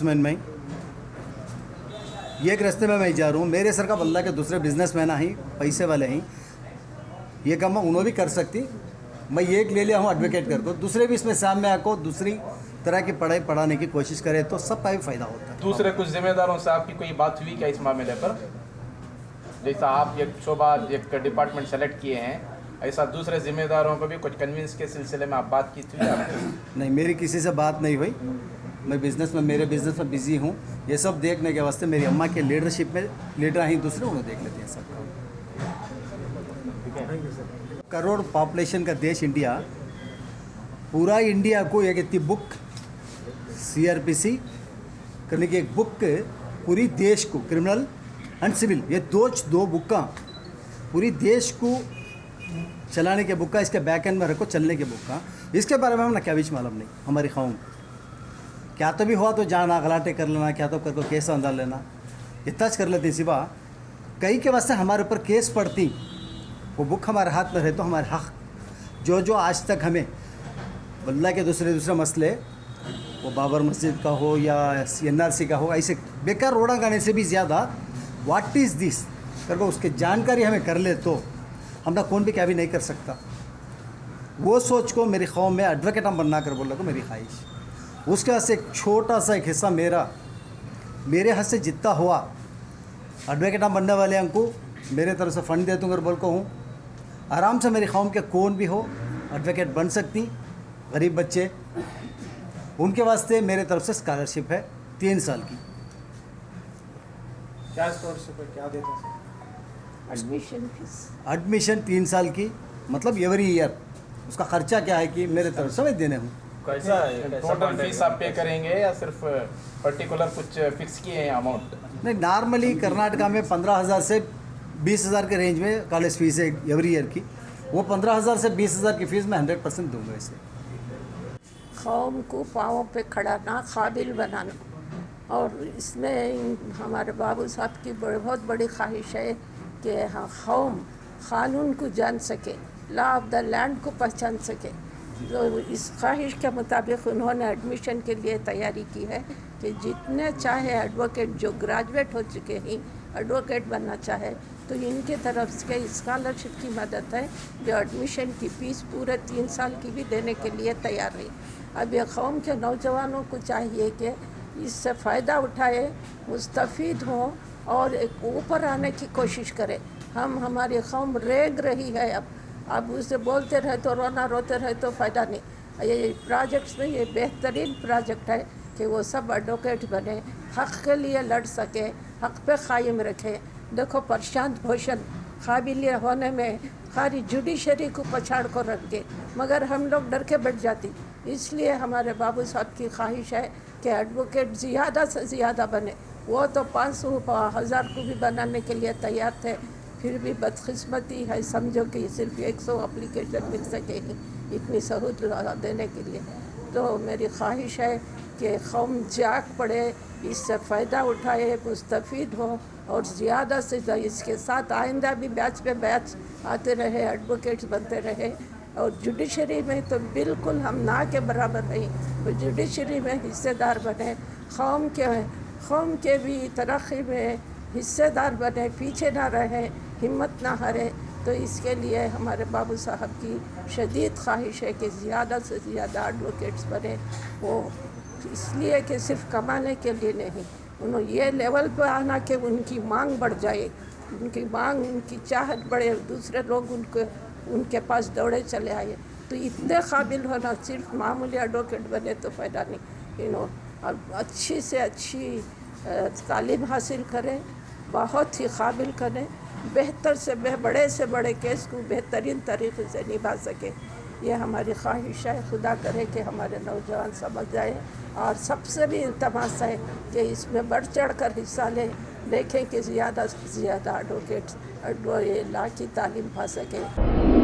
Businessman में ये एक रास्ते में मैं जा रहा हूँ। मेरे सर का बल्ला के दूसरे बिजनेसमैन ही पैसे वाले हैं, ये काम उन्होंने भी कर सकती। मैं ये एक ले लिया हूँ एडवोकेट करके, दूसरे भी इसमें सामने आको दूसरी तरह की पढ़ाई पढ़ाने की कोशिश करे तो सबका भी फायदा होता है। दूसरे कुछ जिम्मेदारों से आपकी कोई बात हुई क्या इस मामले पर? जैसा आप एक शोबा एक डिपार्टमेंट सेलेक्ट किए हैं, ऐसा दूसरे जिम्मेदारों को भी कुछ कन्विंस के सिलसिले में आप बात की थी आपने? नहीं, मेरी किसी से बात नहीं हुई। मैं बिज़नेस में मेरे बिज़नेस में बिज़ी हूँ। ये सब देखने के वास्ते मेरी अम्मा के लीडरशिप में लीडर हैं दूसरे, उन्हें देख लेते हैं सब काम। करोड़ पॉपुलेशन का देश इंडिया, पूरा इंडिया को एक इतनी बुक CRPC करने की एक बुक पूरी देश को, क्रिमिनल एंड सिविल, ये दो बुक्का पूरी देश को चलाने के बुक्का, इसके बैक एंड में रखो चलने के बुक्का, इसके बारे में हमने क्या बीच मालूम नहीं। हमारी कौम क्या तो भी हुआ तो जाना गलाटे कर लेना, क्या तो करके केस अंदर लेना, इतना कर लेते सिवा कई के वास्ते हमारे ऊपर केस पड़ती। वो बुक हमारे हाथ में रहे तो हमारे हक जो आज तक हमें बल्ला के दूसरे मसले, वो बाबर मस्जिद का हो या NRC का हो, ऐसे बेकार रोड़ा गाने से भी ज़्यादा व्हाट इज़ दिस करके उसकी जानकारी हमें कर ले तो हमारा कौन भी क्या भी नहीं कर सकता। वो सोच को मेरी कौम में एडवोकेट हम बनना कर बोल रहा को मेरी ख्वाहिश, उसके हाथ से एक छोटा सा एक हिस्सा मेरे हाथ से जितना हुआ एडवोकेट हम बनने वाले हमको मेरे तरफ से फ़ंड दे दूँगा बोल को हूँ। आराम से मेरी कौम के कौन भी हो एडवोकेट बन सकती। गरीब बच्चे उनके वास्ते मेरे तरफ से स्कॉलरशिप है 3 साल की। क्या स्कॉलरशिप है, क्या देते हैं? एडमिशन फीस, एडमिशन 3 साल की, मतलब एवरी ईयर उसका खर्चा क्या है कि मेरे तरफ से मैं देने हूँ। कैसा टोटल फीस आप पे करेंगे या सिर्फ पर्टिकुलर कुछ फिक्स किए हैं अमाउंट? नहीं, नॉर्मली कर्नाटका में 15,000 से 20,000 के रेंज में कॉलेज फीस है एवरी ईयर की। वो 15,000 से 20,000 की फ़ीस मैं 100% दूँगा इसे। कौम को पाँवों पे खड़ाना, काबिल बनाना, और इसमें हमारे बाबू साहब की बहुत बड़ी ख्वाहिश है कि हाँ कौम क़ानून को जान सके, लॉ ऑफ द लैंड को पहचान सके। तो इस ख्वाहिश के मुताबिक उन्होंने एडमिशन के लिए तैयारी की है कि जितने चाहे एडवोकेट जो ग्रेजुएट हो चुके हैं एडवोकेट बनना चाहे तो इनके तरफ से स्कॉलरशिप की मदद है, जो एडमिशन की फ़ीस पूरे 3 साल की भी देने के लिए तैयार है। अब ये कौम के नौजवानों को चाहिए कि इससे फ़ायदा उठाए, मुस्तफ़ीद हों और एक ऊपर आने की कोशिश करें। हमारी कौम रेग रही है, अब उसे बोलते रहे तो रोते रहे तो फ़ायदा नहीं। ये प्रोजेक्ट्स में ये बेहतरीन प्रोजेक्ट है कि वो सब एडवोकेट बने, हक़ के लिए लड़ सके, हक़ पे कायम रखें। देखो प्रशांत भूषण काबिल होने में सारी जुडिशरी को पछाड़ को रख के, मगर हम लोग डर के बैठ जाती। इसलिए हमारे बाबू साहब की ख्वाहिश है कि एडवोकेट ज़्यादा से ज़्यादा बने। वो तो 500-1000 को भी बनाने के लिए तैयार थे, फिर भी बदकिस्मती है समझो कि सिर्फ 100 एप्लीकेशन मिल सकेगी इतनी सहूलत देने के लिए। तो मेरी ख्वाहिश है कि कौम जाग पड़े, इससे फ़ायदा उठाए, मुस्तफ़ीद हो और ज़्यादा से ज़्यादा इसके साथ आइंदा भी बैच पे बैच आते रहे, एडवोकेट्स बनते रहे। और जुडिशरी में तो बिल्कुल हम ना के बराबर नहीं, तो जुडिशरी में हिस्सेदार बने, कौम के भी तरक्की में हिस्सेदार बने, पीछे ना रहे, हिम्मत ना हारे। तो इसके लिए हमारे बाबू साहब की शदीद ख्वाहिश है कि ज़्यादा से ज़्यादा एडवोकेट्स बने। वो इसलिए कि सिर्फ कमाने के लिए नहीं, उन्होंने ये लेवल पर आना कि उनकी मांग बढ़ जाए, उनकी चाहत बढ़े, दूसरे लोग उनके पास दौड़े चले आए। तो इतने काबिल होना, सिर्फ मामूली एडवोकेट बने तो फ़ायदा नहीं। अब अच्छी से अच्छी तालीम हासिल करें, बहुत ही काबिल करें, बेहतर से बड़े से बड़े केस को बेहतरीन तरीके से निभा सके। ये हमारी ख्वाहिश है। खुदा करे कि हमारे नौजवान समझ जाए, और सबसे भी इल्तमास है कि इसमें बढ़ चढ़ कर हिस्सा लें, देखें कि ज़्यादा से ज़्यादा एडवोकेट्स लॉ की तालीम पा सकें।